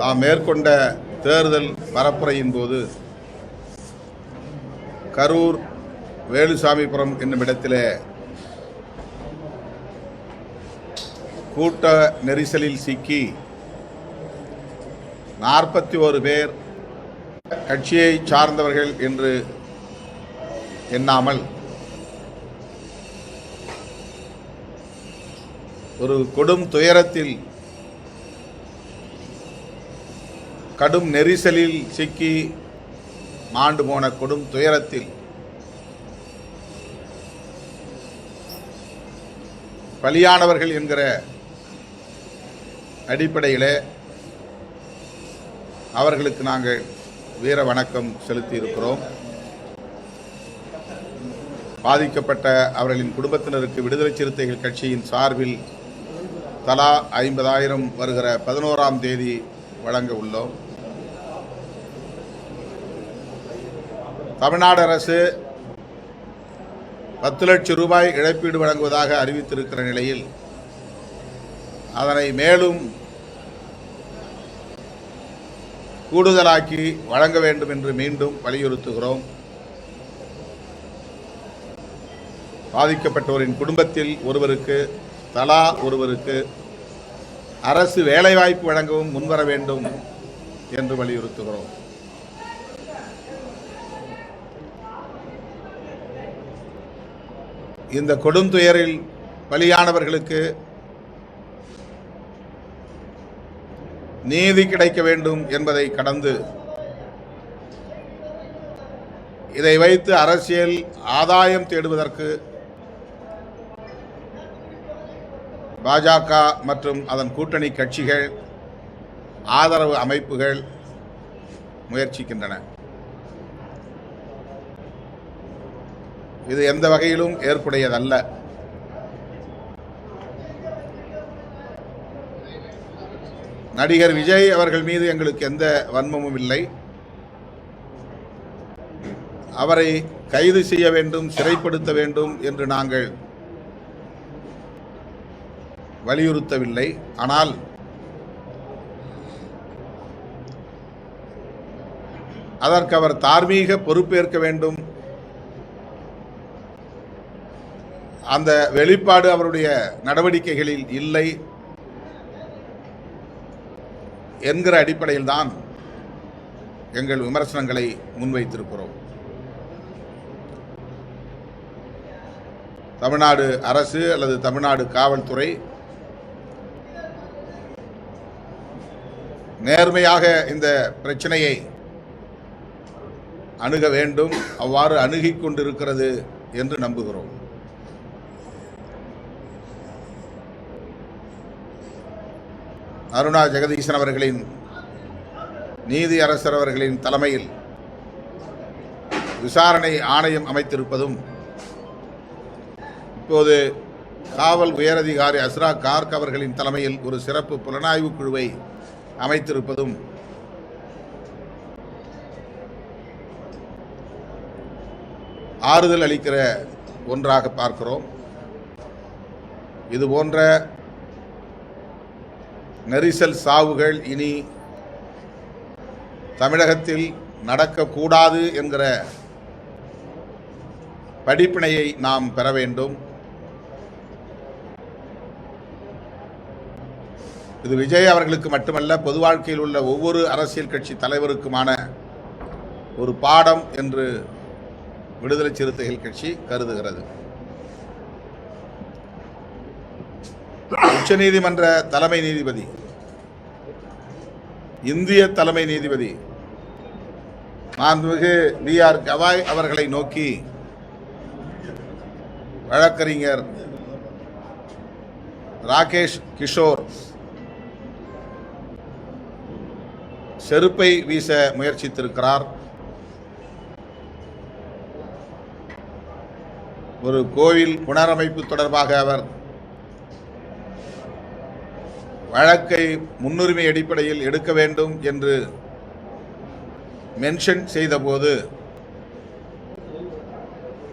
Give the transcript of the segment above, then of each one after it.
தாம் மேற்கொண்ட தேர்தல் பரப்புரையின் போது கரூர் வேலுசாமிபுரம் என்னும் இடத்திலே கூட்ட நெரிசலில் சிக்கி 41 பேர் கட்சியை சார்ந்தவர்கள் என்று எண்ணாமல் ஒரு கொடும் துயரத்தில் கடும் நெரிசலில் சிக்கி மாண்டு போன கொடும் துயரத்தில் பலியானவர்கள் என்கிற அடிப்படையில் அவர்களுக்கு நாங்கள் வீர வணக்கம் செலுத்தி இருக்கிறோம். பாதிக்கப்பட்ட அவர்களின் குடும்பத்தினருக்கு விடுதலை சிறுத்தைகள் கட்சியின் சார்பில் தலா 50,000 வருகிற 11ஆம் தேதி வழங்க உள்ளோம். தமிழ்நாடு அரசு 10 லட்சம் ரூபாய் இழப்பீடு வழங்குவதாக அறிவித்திருக்கிற நிலையில் அதனை மேலும் கூடுதலாக்கி வழங்க வேண்டும் என்று மீண்டும் வலியுறுத்துகிறோம். பாதிக்கப்பட்டோரின் குடும்பத்தில் ஒருவருக்கு தலா ஒருவருக்கு அரசு வேலைவாய்ப்பு வழங்கவும் முன்வர வேண்டும் என்று வலியுறுத்துகிறோம். இந்த கொடுந்துயரில் பலியானவர்களுக்கு நீதி கிடைக்க வேண்டும் என்பதை கடந்து இதை வைத்து அரசியல் ஆதாயம் தேடுவதற்கு பாஜக மற்றும் அதன் கூட்டணி கட்சிகள் ஆதரவு அமைப்புகள் முயற்சிக்கின்றன. இது எந்த வகையிலும் ஏற்புடையதல்ல. நடிகர் விஜய் அவர்கள் மீது எங்களுக்கு எந்த வன்மமும் இல்லை. அவரை கைது செய்ய வேண்டும், சிறைப்படுத்த வேண்டும் என்று நாங்கள் வலியுறுத்தவில்லை. ஆனால் அதற்கு அவர் தார்மீக பொறுப்பேற்க வேண்டும். அந்த வெளிப்பாடு அவருடைய நடவடிக்கைகளில் இல்லை என்கிற அடிப்படையில் தான் எங்கள் விமர்சனங்களை முன்வைத்திருக்கிறோம். தமிழ்நாடு அரசு அல்லது தமிழ்நாடு காவல்துறை நேர்மையாக இந்த பிரச்சனையை அணுக வேண்டும், அவ்வாறு அணுகிக் கொண்டிருக்கிறது என்று நம்புகிறோம். அருணா ஜெகதீசன் அவர்களின் நீதி அரசர் அவர்களின் தலைமையில் விசாரணை ஆணையம் அமைத்திருப்பதும், இப்போது காவல் உயரதிகாரி அஸ்ரா கார்க் அவர்களின் தலைமையில் ஒரு சிறப்பு புலனாய்வு குழுவை அமைத்திருப்பதும் ஆறுதல் அளிக்கிற ஒன்றாக பார்க்கிறோம். இதுபோன்ற நெரிசல் சாவுகள் இனி தமிழகத்தில் நடக்கக்கூடாது என்கிற படிப்பினையை நாம் பெற வேண்டும். இது விஜய் அவர்களுக்கு மட்டுமல்ல, பொது வாழ்க்கையில் உள்ள ஒவ்வொரு அரசியல் கட்சி தலைவருக்குமான ஒரு பாடம் என்று விடுதலை சிறுத்தைகள் கட்சி கருதுகிறது. உச்சநீதிமன்ற தலைமை நீதிபதி, இந்திய தலைமை நீதிபதி மாண்புமிகு B.R. கவாய் அவர்களை நோக்கி வழக்கறிஞர் ராகேஷ் கிஷோர் செருப்பை வீச முயற்சித்திருக்கிறார். ஒரு கோவில் புனரமைப்பு தொடர்பாக அவர் வழக்கை முன்னுரிமை அடிப்படையில் எடுக்க வேண்டும் என்று மென்ஷன் செய்தபோது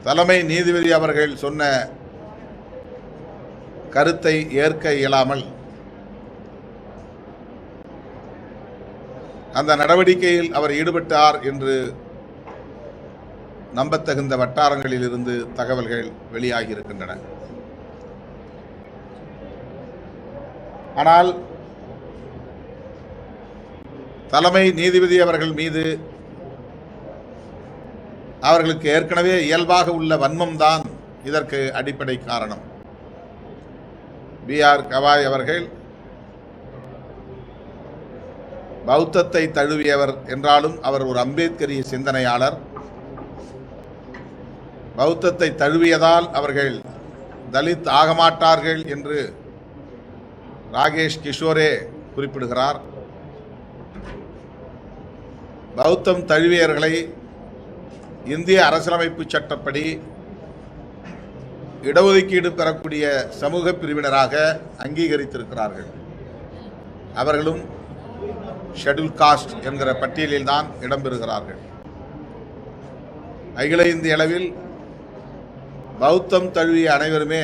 தலைமை நீதிபதி அவர்கள் சொன்ன கருத்தை ஏற்க இயலாமல் அந்த நடவடிக்கையில் அவர் ஈடுபட்டார் என்று நம்பத்தகுந்த வட்டாரங்களில் இருந்து தகவல்கள் வெளியாகி இருக்கின்றன. ஆனால் தலைமை நீதிபதி அவர்கள் மீது அவர்களுக்கு ஏற்கனவே இயல்பாக உள்ள வன்மம்தான் இதற்கு அடிப்படை காரணம். B.R. கவாய் அவர்கள் பௌத்தத்தை தழுவியவர் என்றாலும் அவர் ஒரு அம்பேத்கரிய சிந்தனையாளர். பௌத்தத்தை தழுவியதால் அவர்கள் தலித் ஆகமாட்டார்கள் என்று ராகேஷ் கிஷோரே குறிப்பிடுகிறார். பௌத்தம் தழுவியர்களை இந்திய அரசியலமைப்பு சட்டப்படி இடஒதுக்கீடு பெறக்கூடிய சமூக பிரிவினராக அங்கீகரித்திருக்கிறார்கள். அவர்களும் ஷெட்யூல் காஸ்ட் என்கிற பட்டியலில் தான் இடம்பெறுகிறார்கள். அகில இந்திய அளவில் பௌத்தம் தழுவிய அனைவருமே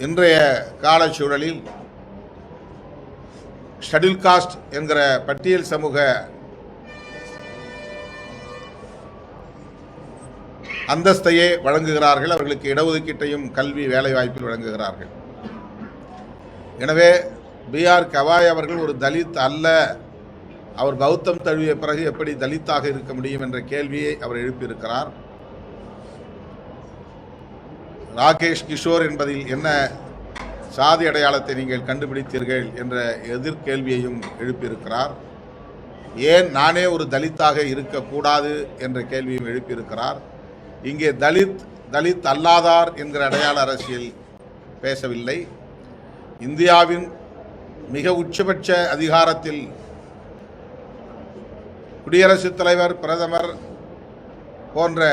இன்றைய காலச்சூழலில் ஷெட்யூல் காஸ்ட் என்கிற பட்டியல் சமூக அந்தஸ்தையே வழங்குகிறார்கள். அவர்களுக்கு இடஒதுக்கீட்டையும் கல்வி வேலைவாய்ப்பில் வழங்குகிறார்கள். எனவே B.R. கவாய் அவர்கள் ஒரு தலித் அல்ல, அவர் பௌத்தம் தழுவிய பிறகு எப்படி தலித்தாக இருக்க முடியும் என்ற கேள்வியை அவர் எழுப்பியிருக்கிறார். ராகேஷ் கிஷோர் என்பதில் என்ன சாதி அடையாளத்தை நீங்கள் கண்டுபிடித்தீர்கள் என்ற எதிர்கேள்வியையும் எழுப்பியிருக்கிறார். ஏன் நானே ஒரு தலித்தாக இருக்கக்கூடாது என்ற கேள்வியும் எழுப்பியிருக்கிறார். இங்கே தலித் அல்லாதார் என்கிற அடையாள அரசியல் பேசவில்லை. இந்தியாவின் மிக உச்சபட்ச அதிகாரத்தில் குடியரசுத் தலைவர், பிரதமர் போன்ற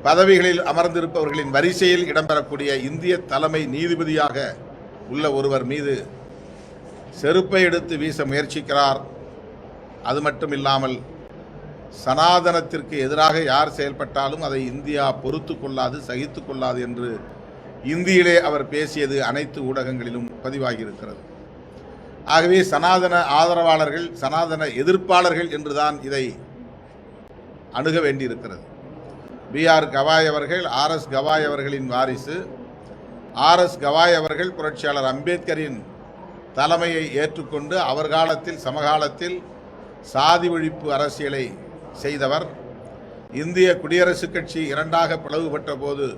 பதவிகளில் அமர்ந்திருப்பவர்களின் வரிசையில் இடம்பெறக்கூடிய இந்திய தலைமை நீதிபதியாக உள்ள ஒருவர் மீது செருப்பை எடுத்து வீச முயற்சிக்கிறார். அது மட்டும் இல்லாமல் சனாதனத்திற்கு எதிராக யார் செயல்பட்டாலும் அதை இந்தியா பொறுத்து கொள்ளாது, சகித்து கொள்ளாது என்று இந்தியிலே அவர் பேசியது அனைத்து ஊடகங்களிலும் பதிவாகியிருக்கிறது. ஆகவே சனாதன ஆதரவாளர்கள், சனாதன எதிர்ப்பாளர்கள் என்றுதான் இதை அணுக வேண்டியிருக்கிறது. B.R. கவாய் அவர்கள் R.S. கவாய் அவர்களின் வாரிசு. R.S. கவாய் அவர்கள் புரட்சியாளர் அம்பேத்கரின் தலைமையை ஏற்றுக்கொண்டு அவர் காலத்தில் சமகாலத்தில் சாதி ஒழிப்பு அரசியலை செய்தவர். இந்திய குடியரசுக் கட்சி இரண்டாக பிளவுபட்ட போது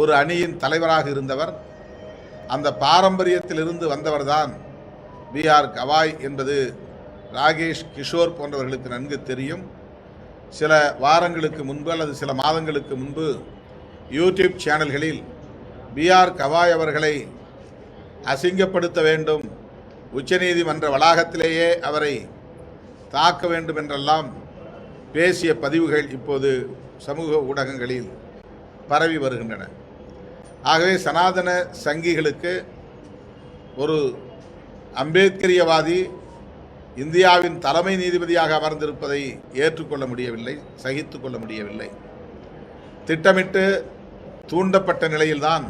ஒரு அணியின் தலைவராக இருந்தவர். அந்த பாரம்பரியத்திலிருந்து வந்தவர்தான் B.R. கவாய் என்பது ராகேஷ் கிஷோர் போன்றவர்களுக்கு நன்கு தெரியும். சில வாரங்களுக்கு முன்பு அல்லது சில மாதங்களுக்கு முன்பு யூடியூப் சேனல்களில் B.R. கவாய் அவர்களை அசிங்கப்படுத்த வேண்டும், உச்சநீதிமன்ற வளாகத்திலேயே அவரை தாக்க வேண்டும் என்றெல்லாம் பேசிய பதிவுகள் இப்போது சமூக ஊடகங்களில் பரவி வருகின்றன. ஆகவே சனாதன சங்கிகளுக்கு ஒரு அம்பேத்கரியவாதி இந்தியாவின் தலைமை நீதிபதியாக அமர்ந்திருப்பதை ஏற்றுக்கொள்ள முடியவில்லை, சகித்து கொள்ள முடியவில்லை. திட்டமிட்டு தூண்டப்பட்ட நிலையில்தான்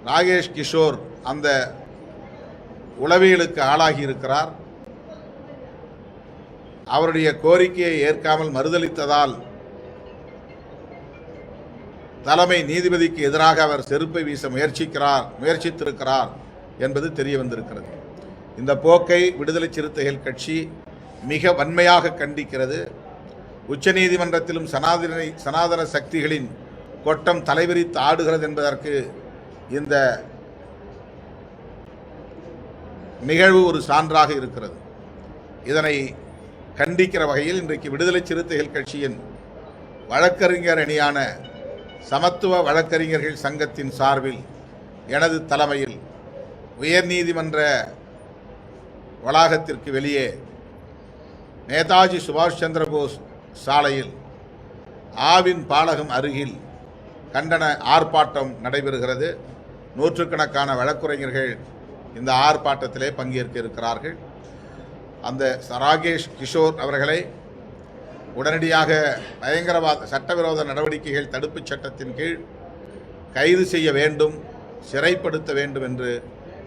ராகேஷ் கிஷோர் அந்த உளவியலுக்கு ஆளாகி இருக்கிறார். அவருடைய கோரிக்கையை ஏற்காமல் மறுதளித்ததால் தலைமை நீதிபதிக்கு எதிராக அவர் செருப்பை வீச முயற்சித்திருக்கிறார் என்பது தெரிய வந்திருக்கிறது. இந்த போக்கை விடுதலை சிறுத்தைகள் கட்சி மிக வன்மையாக கண்டிக்கிறது. உச்சநீதிமன்றத்திலும் சனாதன சக்திகளின் கொட்டம் தலைவிரித்து ஆடுகிறது என்பதற்கு இந்த நிகழ்வு ஒரு சான்றாக இருக்கிறது. இதனை கண்டிக்கிற வகையில் இன்றைக்கு விடுதலை சிறுத்தைகள் கட்சியின் வழக்கறிஞர் அணியான சமத்துவ வழக்கறிஞர்கள் சங்கத்தின் சார்பில் எனது தலைமையில் உயர்நீதிமன்ற வளாகத்திற்கு வெளியே நேதாஜி சுபாஷ் சந்திரபோஸ் சாலையில் ஆவின் பாலகம் அருகில் கண்டன ஆர்ப்பாட்டம் நடைபெறுகிறது. நூற்றுக்கணக்கான வழக்குரைஞர்கள் இந்த ஆர்ப்பாட்டத்திலே பங்கேற்க இருக்கிறார்கள். அந்த ராகேஷ் கிஷோர் அவர்களை உடனடியாக பயங்கரவாத சட்டவிரோத நடவடிக்கைகள் தடுப்புச் சட்டத்தின் கீழ் கைது செய்ய வேண்டும், சிறைப்படுத்த வேண்டும் என்று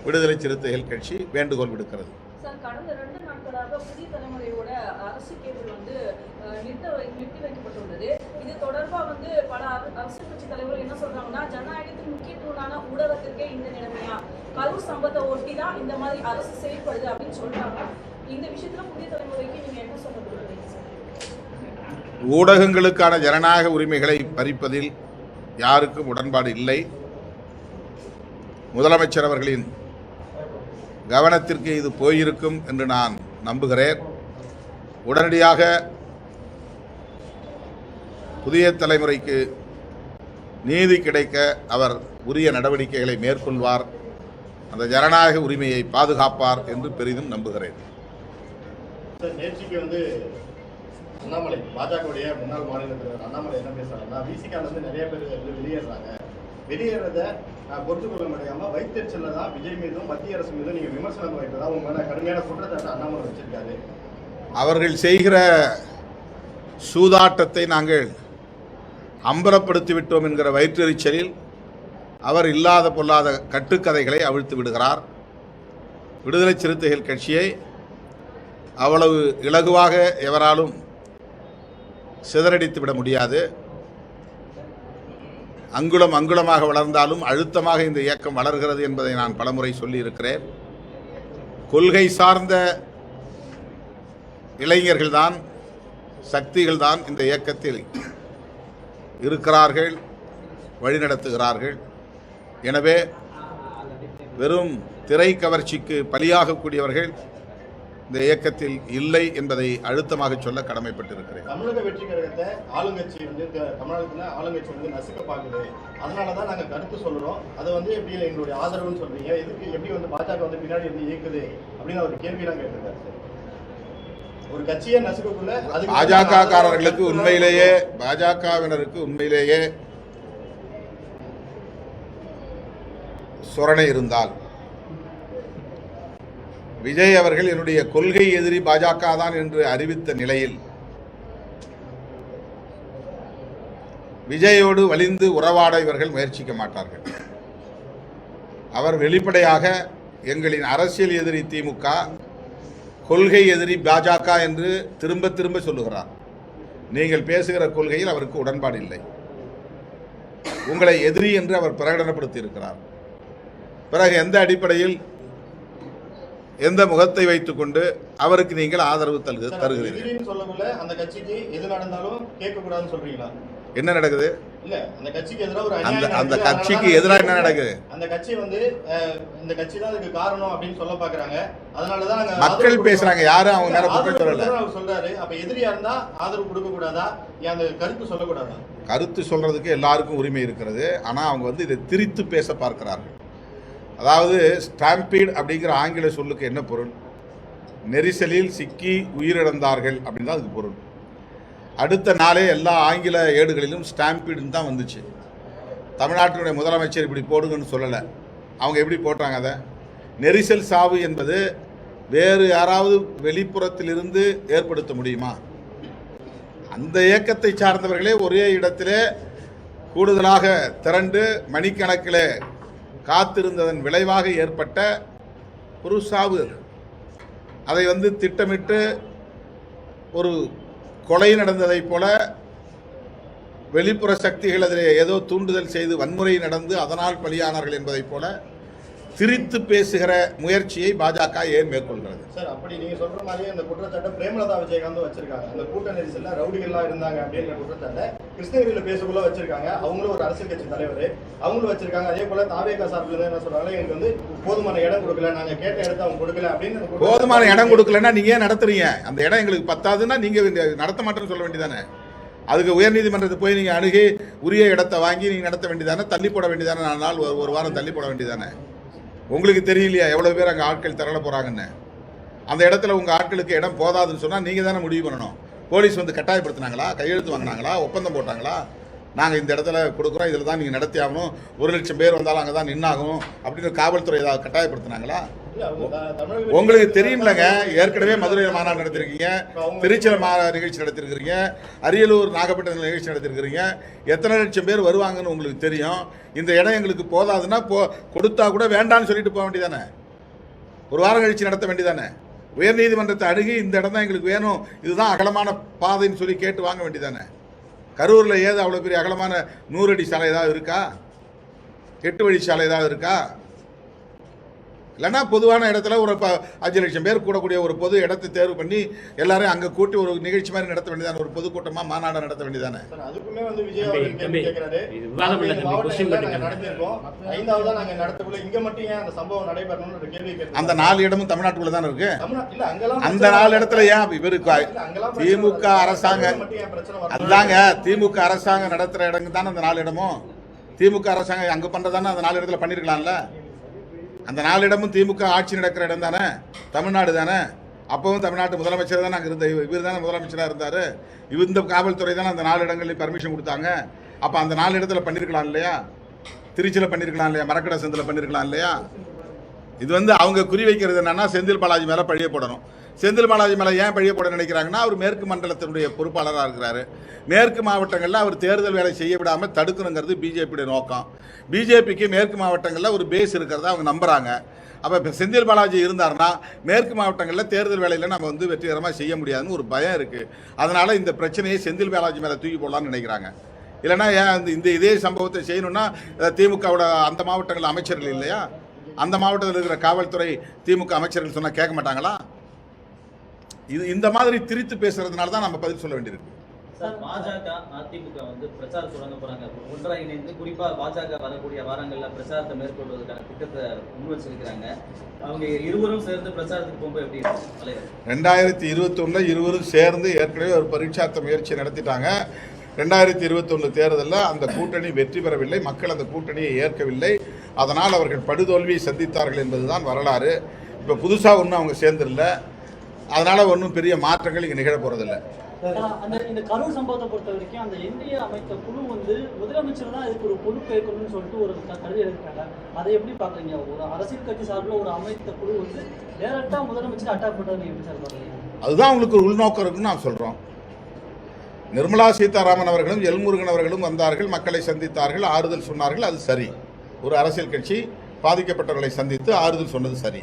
விடுதலை சிறுத்தைகள் கட்சி வேண்டுகோள் விடுக்கிறது. சார், கடந்த 2 நாட்களாக புதிய தலைமுறையோட அரசு கேபிள் நிறுத்தி வைக்கப்பட்டுள்ளது. இது தொடர்பாக பல அரசியல் கட்சி தலைவர்கள் என்ன சொல்றாங்கன்னா, ஜனநாயகத்தின் முக்கியத்துவமான ஊடகத்திற்கே இந்த நிலைமையா, கரூர் சம்பவத்தை ஒட்டி தான் இந்த மாதிரி அரசு செயல்படுது அப்படின்னு சொல்றாங்க. இந்த விஷயத்துல புதிய தலைமுறைக்கு நீங்க என்ன சொல்ல விரும்புறீங்க சார்? ஊடகங்களுக்கான ஜனநாயக உரிமைகளை பறிப்பதில் யாருக்கும் உடன்பாடு இல்லை. முதலமைச்சர் அவர்களின் கவனத்திற்கு இது போயிருக்கும் என்று நான் நம்புகிறேன். உடனடியாக புதிய தலைமுறைக்கு நீதி கிடைக்க அவர் உரிய நடவடிக்கைகளை மேற்கொள்வார், அந்த ஜனநாயக உரிமையை பாதுகாப்பார் என்று பெரிதும் நம்புகிறேன். நேற்றுக்கு அண்ணாமலை, பாஜகவுடைய முன்னாள் மாநில தலைவர் அண்ணாமலை என்ன பேசுறாங்கன்னா, விசிகால நிறைய பேர் வெளியேறாங்க, வெளியேறத பொறுத்துக்கொள்ள முடியாம வைத்தறிச்சல தான் விஜய் மீதும் மத்திய அரசு மீதும் நீங்க விமர்சனம் வைப்பதா உங்க மேல கடுமையான குற்றச்சாட்டு அண்ணாமலை வச்சிருக்காரு. அவர்கள் செய்கிற சூதாட்டத்தை நாங்கள் அம்பலப்படுத்தி விட்டோம் என்கிற வயிற்றெரிச்சலில் அவர் இல்லாத பொல்லாத கட்டுக்கதைகளை அவிழ்த்து விடுகிறார். விடுதலை சிறுத்தைகள் கட்சியை அவ்வளவு இலகுவாக எவராலும் சிதறடித்து விட முடியாது. அங்குலம் அங்குலமாக வளர்ந்தாலும் அழுத்தமாக இந்த இயக்கம் வளர்கிறது என்பதை நான் பலமுறை சொல்லியிருக்கிறேன். கொள்கை சார்ந்த இளைஞர்கள்தான், சக்திகள்தான் இந்த இயக்கத்தில் இருக்கிறார்கள், வழிநடத்துகிறார்கள். எனவே வெறும் திரை கவர்ச்சிக்கு பலியாகக்கூடியவர்கள் இந்த இயக்கத்தில் இல்லை என்பதை அழுத்தமாக சொல்ல கடமைப்பட்டிருக்கிறேன். தமிழக வெற்றி கழகத்தை ஆளுங்கட்சி தமிழகத்தில் ஆளுங்கட்சி நசுக்க பார்க்குது, அதனாலதான் நாங்கள் கருத்து சொல்றோம். அதை எப்படி எங்களுடைய ஆதரவுன்னு சொல்றீங்க, எதுக்கு எப்படி பாஜக பின்னாடி இருந்து இயக்குது அப்படின்னு ஒரு கேள்வியெல்லாம் கேட்டிருக்காரு சார். ஒரு கட்சியை நசுக்கக்குள்ள பாஜகக்காரர்களுக்கு உண்மையிலேயே, பாஜகவினருக்கு உண்மையிலேயே சொரணை இருந்தால், விஜய் அவர்கள் என்னுடைய கொள்கை எதிரி பாஜக தான் என்று அறிவித்த நிலையில் விஜயோடு வலிந்து உறவாட இவர்கள் முயற்சிக்க மாட்டார்கள். அவர் வெளிப்படையாக எங்களின் அரசியல் எதிரி திமுக, கொள்கை எதிரி பாஜக என்று திரும்ப திரும்ப சொல்லுகிறார். நீங்கள் பேசுகிற கொள்கையில் அவருக்கு உடன்பாடு இல்லை, உங்களை எதிரி என்று அவர் பிரகடனப்படுத்தி இருக்கிறார். பிறகு எந்த அடிப்படையில், எந்த முகத்தை வைத்துக் கொண்டு அவருக்கு நீங்கள் ஆதரவு தருகிறீர்கள்? என்ன நடக்குது? அந்த கட்சிக்கு எதிராக என்ன நடக்குது? அந்த கட்சி இந்த கட்சி தான் அதுக்கு காரணம் அப்படின்னு சொல்ல பாக்குறாங்க. அதனாலதான் மக்கள் பேசுறாங்க, யாரும் அவங்க நேரம் குற்றம் சொல்லல. சொல்றாரு, அப்ப எதிரியா இருந்தா ஆதரவு கொடுக்க கூடாதா, அந்த கருத்து சொல்லக்கூடாதா? கருத்து சொல்றதுக்கு எல்லாருக்கும் உரிமை இருக்கிறது. ஆனா அவங்க இதை திரித்து பேச பார்க்கிறார்கள். அதாவது ஸ்டாம்பீட் அப்படிங்கிற ஆங்கில சொல்லுக்கு என்ன பொருள்? நெரிசலில் சிக்கி உயிரிழந்தார்கள் அப்படின்னு தான் அதுக்கு பொருள். அடுத்த நாளே எல்லா ஆங்கில ஏடுகளிலும் ஸ்டாம்பீடுன்னு தான் வந்துச்சு. தமிழ்நாட்டினுடைய முதலமைச்சர் இப்படி போடுங்கன்னு சொல்லலை. அவங்க எப்படி போட்டாங்க? அதை நெரிசல் சாவு என்பது வேறு யாராவது வெளிப்புறத்திலிருந்து ஏற்படுத்த முடியுமா? அந்த இயக்கத்தை சார்ந்தவர்களே ஒரே இடத்திலே கூடுதலாக திரண்டு மணிக்கணக்கில் காத்திருந்ததன் விளைவாக ஏற்பட்ட ஒரு சாவு. அதை திட்டமிட்டு ஒரு கொலை நடந்ததைப் போல வெளிப்புற சக்திகள் அதில் ஏதோ தூண்டுதல் செய்து வன்முறை நடந்து அதனால் பலியானார்கள் என்பதைப் போல திரித்து பேசுகிற முயற்சியை பாஜக ஏன் மேற்கொள்கிறது? சார், அப்படி நீங்க சொல்ற மாதிரி அந்த குற்றச்சாட்டை பிரேமலதா விஜயகாந்த் வச்சிருக்காங்க. அந்த கூட்ட நெரிசல்ல ரவுடிகள்லாம் இருந்தாங்க அப்படிங்கிற குற்றச்சாட்டை கிருஷ்ணகிரியில பேசக்குள்ள வச்சிருக்காங்க. அவங்களும் ஒரு அரசியல் கட்சி தலைவர், அவங்களும் வச்சிருக்காங்க. அதே போல தாவேகா சார்பில் என்ன சொல்றாங்க, எங்களுக்கு போதுமான இடம் கொடுக்கல, நாங்க கேட்ட இடத்த அவங்க கொடுக்கல அப்படின்னு. போதுமான இடம் கொடுக்கலன்னா நீங்க ஏன் நடத்துறீங்க? அந்த இடம் எங்களுக்கு பத்தாதுன்னா நீங்க நடத்த மாட்டேன்னு சொல்ல வேண்டியதானே? அதுக்கு உயர்நீதிமன்றத்தை போய் நீங்க அணுகி உரிய இடத்தை வாங்கி நீங்க நடத்த வேண்டியதானே? தள்ளி போட வேண்டியதானே? 4 நாள் ஒரு வாரம் தள்ளி போட வேண்டியதானே? உங்களுக்கு தெரியலையா எவ்வளவு பேர் அங்கே ஆட்கள் திரள போறாங்கன்னு? அந்த இடத்துல உங்க ஆட்களுக்கு இடம் போதாதுன்னு சொன்னா நீங்க தானே முடிவு பண்ணணும். போலீஸ் கட்டாயப்படுத்தினாங்களா? கையெழுத்து வாங்கினாங்களா? ஒப்பந்தம் போட்டாங்களா? நாங்கள் இந்த இடத்துல கொடுக்குறோம், இதில் தான் நீங்கள் நடத்தி ஆகணும், 1,00,000 பேர் வந்தாலும் அங்கே தான் நின்னாகணும் அப்படின்னு காவல்துறை ஏதாவது கட்டாயப்படுத்தினாங்களா? உங்களுக்கு தெரியும்லங்க, ஏற்கனவே மதுரையில் மாநாடு நடத்திருக்கீங்க, திருச்சியில் நிகழ்ச்சி நடத்திருக்கிறீங்க, அரியலூர் நாகப்பட்டினம் நிகழ்ச்சி நடத்திருக்கிறீங்க. எத்தனை லட்சம் பேர் வருவாங்கன்னு உங்களுக்கு தெரியும். இந்த இடம் எங்களுக்கு போதாதுன்னா கொடுத்தா கூட வேண்டான்னு சொல்லிட்டு போக வேண்டியதானே, ஒரு வாரம் கழிச்சு நடத்த வேண்டியதானே. உயர்நீதிமன்றத்தை அணுகி இந்த இடம் தான் எங்களுக்கு வேணும், இதுதான் அகலமான பாதைன்னு சொல்லி கேட்டு வாங்க வேண்டியதானே. கரூரில் ஏது அவ்வளோ பெரிய அகலமான 100 அடி சாலை ஏதாவது இருக்கா? 8 வழி சாலை ஏதாவது இருக்கா? இல்லைன்னா பொதுவான இடத்துல ஒரு 5 லட்சம் பேர் கூடக்கூடிய ஒரு பொது இடத்தை தேர்வு பண்ணி எல்லாரும் அங்கே கூட்டி ஒரு நிகழ்ச்சி மாதிரி நடத்த வேண்டியதானே, ஒரு பொதுக்கூட்டமாக மாநாடு நடத்த வேண்டியதானே. அதுக்குமே வந்து விஜய் அவர்கள் கேள்வி கேட்கிறாரு. நடத்திருக்கோம், 5வது நாங்க நடத்தக்குள்ள இங்க மட்டும் ஏன் அந்த சம்பவம் நடைபெறணும்னு ஒரு கேள்வி கேட்கிறாரு. அந்த 4 இடமும் தமிழ்நாட்டுக்குள்ள தானே இருக்கு. இல்ல அங்கெல்லாம் அந்த 4 இடத்துல ஏன் இவருக்கு திமுக அரசாங்கம் அதாங்க, திமுக அரசாங்கம் நடத்துற இடங்க தானே அந்த 4 இடமும். திமுக அரசாங்கம் அங்க பண்றதானே அந்த 4 இடத்துல பண்ணிருக்கலாம்ல. அந்த 4 இடமும் திமுக ஆட்சி நடக்கிற இடம் தானே, தமிழ்நாடு தானே. அப்பவும் தமிழ்நாட்டு முதலமைச்சர் தானே அங்கே இருந்த, இவர் தானே முதலமைச்சராக இருந்தார். இந்த காவல்துறை தானே அந்த 4 இடங்களையும் பர்மிஷன் கொடுத்தாங்க. அப்போ அந்த 4 இடத்துல பண்ணியிருக்கலாம் இல்லையா? திருச்சியில் பண்ணியிருக்கலாம் இல்லையா? மரக்கடை சந்தில் பண்ணியிருக்கலாம் இல்லையா? இது வந்து அவங்க குறி வைக்கிறது என்னன்னா, செந்தில் பாலாஜி மேலே பழிய போடணும். செந்தில் பாலாஜி மேலே ஏன் பழிய போட நினைக்கிறாங்கன்னா, அவர் மேற்கு மண்டலத்தினுடைய பொறுப்பாளராக இருக்கிறாரு. மேற்கு மாவட்டங்களில் அவர் தேர்தல் வேலை செய்ய விடாமல் தடுக்கணுங்கிறது பிஜேபியுடைய நோக்கம். பிஜேபிக்கு மேற்கு மாவட்டங்களில் ஒரு பேஸ் இருக்கிறதா அவங்க நம்புகிறாங்க. அப்போ இப்போ செந்தில் பாலாஜி இருந்தார்னா மேற்கு மாவட்டங்களில் தேர்தல் வேலையில் நம்ம வந்து வெற்றிகரமாக செய்ய முடியாதுன்னு ஒரு பயம் இருக்குது. அதனால் இந்த பிரச்சனையை செந்தில் பாலாஜி மேலே தூக்கி போடலான்னு நினைக்கிறாங்க. இல்லைனா ஏன் இதே சம்பவத்தை செய்யணும்னா திமுகவோட அந்த மாவட்டங்களில் அமைச்சர்கள் இல்லையா? அந்த மாவட்டத்தில் இருக்கிற காவல்துறை திமுக அமைச்சர்கள் சொன்னால் கேட்க மாட்டாங்களா? இந்த மாதிரி திரித்து பேசுறதுனால தான் நம்ம பதில் சொல்ல வேண்டியிருக்கு. பாஜக அதிமுக வந்து பிரச்சாரம் தொடங்க போறாங்க. ஒன்றாக இணைந்து குறிப்பா பாஜக வரக்கூடிய வாரங்கள்ல பிரச்சாரத்தை மேற்கொள்வதற்கான திட்டத்தை முன்வச்சிருக்கிறாங்க. அவங்க இருவரும் சேர்ந்து பிரச்சாரத்துக்கு போகும்போது எப்படி தலைவர் 2021 இருவரும் சேர்ந்து ஏற்கனவே ஒரு பரீட்சார்த்த முயற்சி நடத்திட்டாங்க. 2021 தேர்தலில் அந்த கூட்டணி வெற்றி பெறவில்லை, மக்கள் அந்த கூட்டணியை ஏற்கவில்லை. அதனால் அவர்கள் படுதோல்வியை சந்தித்தார்கள் என்பதுதான் வரலாறு. இப்போ புதுசாக ஒன்றும் அவங்க சேர்ந்துடல, அதனால் ஒன்றும் பெரிய மாற்றங்கள் இங்கே நிகழ போகிறதில்லை. இந்த கரூர் சம்பவத்தை பொறுத்த வரைக்கும் அந்த என்டிஏ அமைத்த குழு வந்து முதலமைச்சர் தான் இதுக்கு ஒரு பொறுப்பு ஏற்கணும்னு சொல்லிட்டு ஒரு கருதி எடுக்கிறாங்க. அதை எப்படி பார்க்குறீங்க? ஒரு அரசியல் கட்சி சார்பில் ஒரு அமைத்த குழு வந்து டேரக்டாக முதலமைச்சர் அட்டாக் பண்ணுறது எப்படி சார் பார்க்குறீங்க? அதுதான் அவங்களுக்கு ஒரு உள்நோக்கம் இருக்குன்னு நான் சொல்கிறோம். நிர்மலா சீதாராமன் அவர்களும் எல்முருகன் அவர்களும் வந்தார்கள், மக்களை சந்தித்தார்கள், ஆறுதல் சொன்னார்கள். அது சரி. ஒரு அரசியல் கட்சி பாதிக்கப்பட்டவர்களை சந்தித்து ஆறுதல் சொன்னது சரி.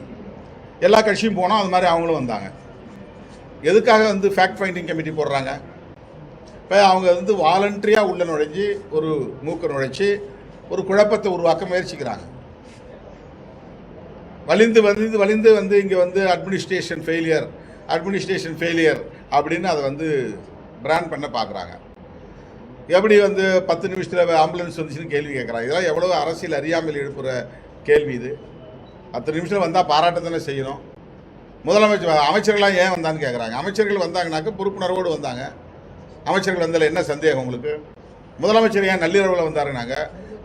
எல்லா கட்சியும் போனோம், அது மாதிரி அவங்களும் வந்தாங்க. எதுக்காக வந்து ஃபேக்ட் ஃபைண்டிங் கமிட்டி போடுறாங்க? இப்போ அவங்க வந்து வாலண்டரியாக உள்ள நுழைஞ்சி ஒரு மூக்க நுழைச்சி ஒரு குழப்பத்தை உருவாக்க முயற்சிக்கிறாங்க. வலிந்து வந்து இங்கே வந்து அட்மினிஸ்ட்ரேஷன் ஃபெயிலியர் அப்படின்னு அதை வந்து பிராண்ட் பண்ண பார்க்குறாங்க. எப்படி வந்து 10 நிமிஷத்தில் ஆம்புலன்ஸ் வந்துச்சுன்னு கேள்வி கேட்குறாங்க. இதெல்லாம் எவ்வளோ அரசியல் அறியாமல் எழுப்புகிற கேள்வி இது. 10 நிமிஷத்தில் வந்தால் பாராட்ட தானே செய்யணும். அமைச்சர்கள்லாம் ஏன் வந்தான்னு கேட்குறாங்க. அமைச்சர்கள் வந்தாங்கனாக்க பொறுப்புணர்வோடு வந்தாங்க. அமைச்சர்கள் வந்ததில் என்ன சந்தேகம் உங்களுக்கு? முதலமைச்சர் ஏன் நள்ளிரவில் வந்தாருனாங்க?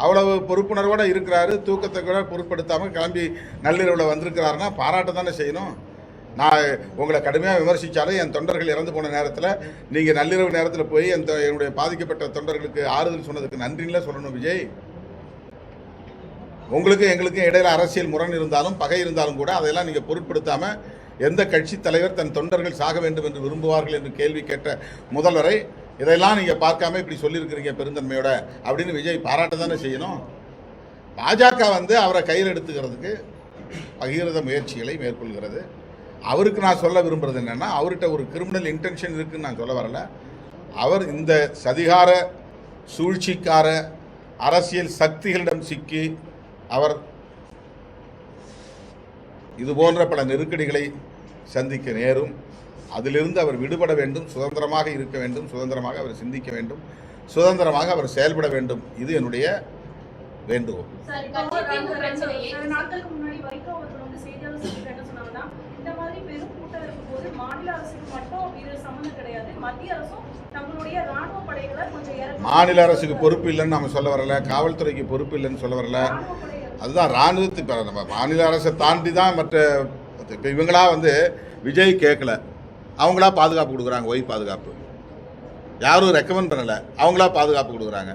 அவ்வளவு பொறுப்புணர்வோடு இருக்கிறாரு, தூக்கத்தை கூட பொருட்படுத்தாமல் கிளம்பி நள்ளிரவில் வந்திருக்கிறாருன்னா பாராட்ட தானே செய்யணும். நான் உங்களை கடுமையாக விமர்சித்தாலும் என் தொண்டர்கள் இறந்து போன நேரத்தில் நீங்கள் நள்ளிரவு நேரத்தில் போய் என்னுடைய பாதிக்கப்பட்ட தொண்டர்களுக்கு ஆறுதல் சொன்னதுக்கு நன்றின்னு சொல்லணும் விஜய். உங்களுக்கும் எங்களுக்கும் இடையில அரசியல் முரண் இருந்தாலும் பகை இருந்தாலும் கூட அதையெல்லாம் நீங்கள் பொருட்படுத்தாமல் எந்த கட்சி தலைவர் தன் தொண்டர்கள் சாக வேண்டும் என்று விரும்புவார்கள் என்று கேள்வி கேட்ட முதல்வரை இதெல்லாம் நீங்கள் பார்க்காம இப்படி சொல்லியிருக்கிறீங்க பெருந்தன்மையோட அப்படின்னு விஜய் பாராட்ட தானே செய்யணும். பாஜக வந்து அவரை கையில் எடுத்துக்கிறதுக்கு பகிரத முயற்சிகளை மேற்கொள்கிறது. அவருக்கு நான் சொல்ல விரும்புகிறது என்னென்னா, அவர்கிட்ட ஒரு கிரிமினல் இன்டென்ஷன் இருக்குன்னு நான் சொல்ல வரல. அவர் இந்த சதிகார சூழ்ச்சிக்கார அரசியல் சக்திகளிடம் சிக்கி அவர் இது போன்ற பல நெருக்கடிகளை சந்திக்க நேரும். அதிலிருந்து அவர் விடுபட வேண்டும், சுதந்திரமாக இருக்க வேண்டும், சுதந்திரமாக அவர் சிந்திக்க வேண்டும், சுதந்திரமாக அவர் செயல்பட வேண்டும். இது என்னுடைய வேண்டுகோள். நாட்களுக்கு முன்னாடி வைகோ அவர்கள் வந்து செய்தியாளர் சந்திப்பில் என்ன சொன்னாங்கன்னா, இந்த மாதிரி பெரும் கூட்டம் இருக்கும்போது மாநில அரசுக்கு மட்டும் இது சம்மந்தம் கிடையாது, மத்திய அரசும் தங்களுடைய ராணுவ படைகளை கொஞ்சம் மாநில அரசுக்கு பொறுப்பு இல்லைன்னு நம்ம சொல்ல வரல, காவல்துறைக்கு பொறுப்பு இல்லைன்னு சொல்ல வரல. அதுதான் ராணுவத்து இப்போ நம்ம மாநில அரசை தாண்டி தான் மற்ற இப்போ இவங்களா வந்து விஜய் கேட்கல, அவங்களா பாதுகாப்பு கொடுக்குறாங்க. ஒய் பாதுகாப்பு யாரும் ரெக்கமெண்ட் பண்ணலை, அவங்களா பாதுகாப்பு கொடுக்குறாங்க.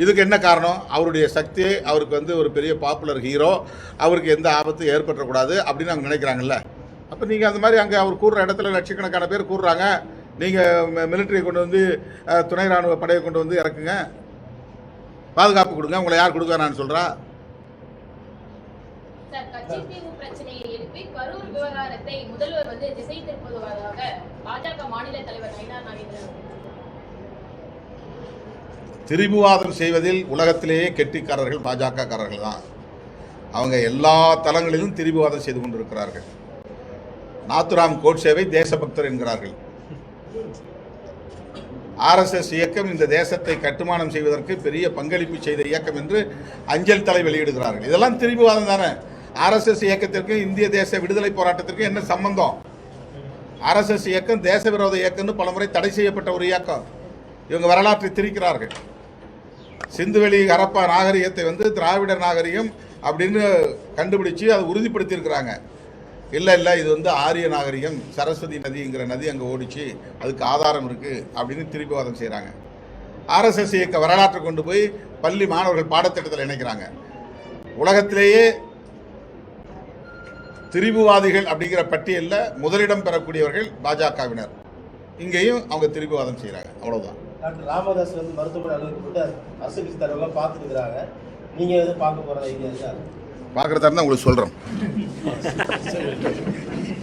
இதுக்கு என்ன காரணம்? அவருடைய சக்தி, அவருக்கு வந்து ஒரு பெரிய பாப்புலர் ஹீரோ, அவருக்கு எந்த ஆபத்தும் ஏற்பட்டுறக்கூடாது அப்படின்னு அவங்க நினைக்கிறாங்கல்ல. அப்போ நீங்கள் அந்த மாதிரி அங்கே அவர் கூடுற இடத்துல லட்சக்கணக்கான பேர் கூடுறாங்க, நீங்கள் மிலிட்டரியை கொண்டு வந்து துணை ராணுவ படையை கொண்டு வந்து இறக்குங்க, பாதுகாப்பு கொடுங்க. உங்களை யார் கொடுக்க நான் சொல்கிறா? சார், கச்சத்தீவு பிரச்சனையை எழுப்பி கரூர் விவகாரத்தை முதல்வர் வந்து திசை திருப்புவதாக பாஜக மாநில தலைவர் நயினார் நாகேந்திரன் திரிபுவாதம் செய்வதில் உலகத்திலேயே கெட்டிக்காரர்கள் பாஜக காரர்கள் தான். அவங்க எல்லா தளங்களிலும் திரிபுவாதம் செய்து கொண்டிருக்கிறார்கள். நாத்துராம் கோட்சேவை தேசபக்தர் என்கிறார்கள். ஆர்எஸ்எஸ் இயக்கம் இந்த தேசத்தை கட்டுமானம் செய்வதற்கு பெரிய பங்களிப்பு செய்த இயக்கம் என்று அஞ்சல் தலை வெளியிடுகிறார்கள். இதெல்லாம் திரிபுவாதம் தானே. ஆர்எஸ்எஸ் இயக்கத்திற்கு இந்திய தேச விடுதலை போராட்டத்திற்கு என்ன சம்பந்தம்? ஆர்எஸ்எஸ் இயக்கம் தேச விரோத இயக்கம்னு பலமுறை தடை செய்யப்பட்ட ஒரு இயக்கம். இவங்க வரலாற்றை திரிக்கிறார்கள். சிந்துவெளி ஹரப்பா நாகரிகத்தை வந்து திராவிட நாகரிகம் அப்படின்னு கண்டுபிடிச்சு அதை உறுதிப்படுத்தியிருக்கிறாங்க. இல்லை இது வந்து ஆரிய நாகரிகம், சரஸ்வதி நதிங்கிற நதி அங்கே ஓடிச்சு, அதுக்கு ஆதாரம் இருக்குது அப்படின்னு திரிபுவாதம் செய்கிறாங்க. ஆர்எஸ்எஸ் இயக்க வரலாற்றை கொண்டு போய் பள்ளி மாணவர்கள் பாடத்திட்டத்தில் இணைக்கிறாங்க. உலகத்திலேயே திரிபுவாதிகள் அப்படிங்கிற பட்டியலில் முதலிடம் பெறக்கூடியவர்கள் பாஜகவினர். இங்கேயும் அவங்க திரிபுவாதம் செய்கிறாங்க. அவ்வளோதான். டாக்டர் ராமதாஸ் வந்து மருத்துவமனை அலுவலகப்பட்டு அரசு கட்சி தலைவர்கள்லாம் பார்த்துட்டு இருக்கிறாங்க. நீங்கள் எதுவும் பார்க்க போகிறதா ஐடியா இருக்கா? பார்க்குறதா இருந்தால் உங்களுக்கு சொல்கிறோம்.